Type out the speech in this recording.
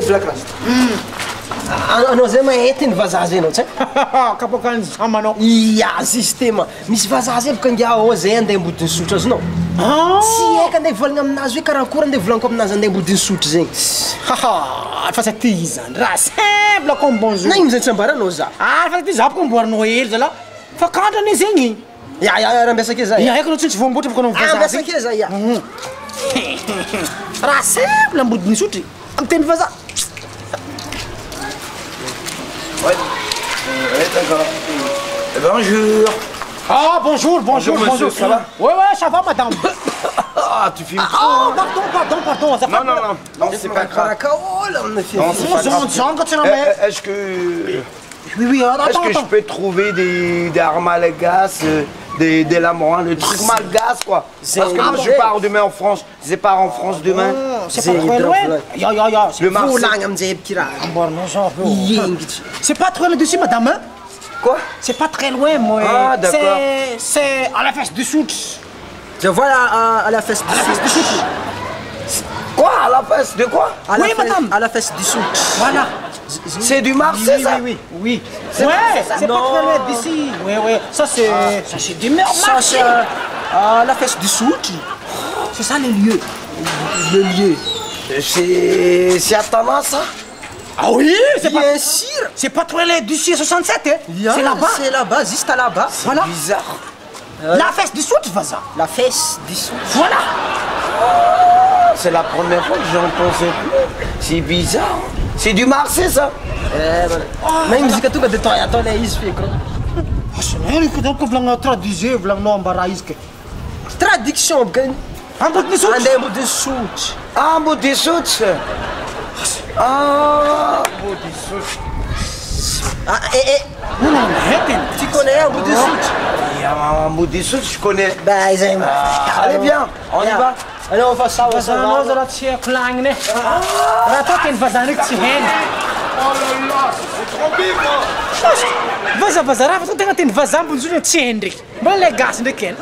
Black Rasta. Anao zay mahety ny vazaha zay anao tsy kapakany zamanao. ia système misy vazaha zay boka ngia ao zay andeha ambodiny sotro azonao tsy haiko andeha volagna aminazy hoe karakory andeha volaniko aminazy andeha ambodiny sotro zegny Fa sa ty zany raha simple comme bonjour. na ino zay tsy ambaranao za Fa ty za boko amboarinao hely zala fa kandrany zegny. ya raha miasa ke za Ia haiko anao tsy voamboatra boko anao vazaha miasa zegny. ke za ia Raha simple ambodiny sotry amin'ny teny vazaha. Ouais. D'accord. Bonjour. Ah bonjour, bonjour, Bonjour, monsieur, ça va? Ouais, ça va madame. Ah, tu filmes trop. Ah, pardon. Ça Non, c'est pas grave. Non, c'est pas grave. Est-ce que... Oui, Est-ce que je attends. peux trouver des armes à gaz, des lames, le truc malgache quoi? Parce que moi je pars demain en France. Je pars en France demain. C'est pas très loin. Ya. Le Marseille. volagna amin'izay kiraha C'est pas très loin d'ici, madame. Hein? Quoi? C'est pas très loin, moi. Ah, d'accord. C'est à la fesse du soute. je vois à la fesse du soute Quoi? À la fesse de quoi? Oui, madame. à la fesse du soute Voilà. C'est du Marseille ça? Oui. Ouais, C'est pas Non. très loin d'ici. Oui. Ça, c'est du meilleur ça marché. c'est à la fesse du soute C'est ça, les lieux. le lieu C'est à Tana ça? Ah oui, bien sûr c'est pas très loin d'ici, 67. Hein? C'est là-bas. c'est là-bas juste à là-bas Voilà. Bizarre. La fesse du soute, vas-y. la fesse du soute Voilà. C'est la première fois que j'entends ça. C'est bizarre. C'est du Marseille ça? na io mizika tonga de ataonay izy feko Ko volagna traduisé, volagninao ambara izy ke. traduction boka Ambodiny sotra. andeha ambodiny sotro Ah, Bodhisattva. Ah, Bodhisattva. Non, arrête. tu connais ambodiny sotro Bodhisattva, je connais. bah zay Allez, viens, on y va. allez on va ça Vazanao zala tsy haiko lagniny e. Raha atao teny vazaha ndraiky tsy hainy. Oh là là, c'est trop big, moi. Vaza raha fa atao tegna teny vazaha mbonjony tsy hainy ndraiky. Mbola le gasy ndraiky hainy.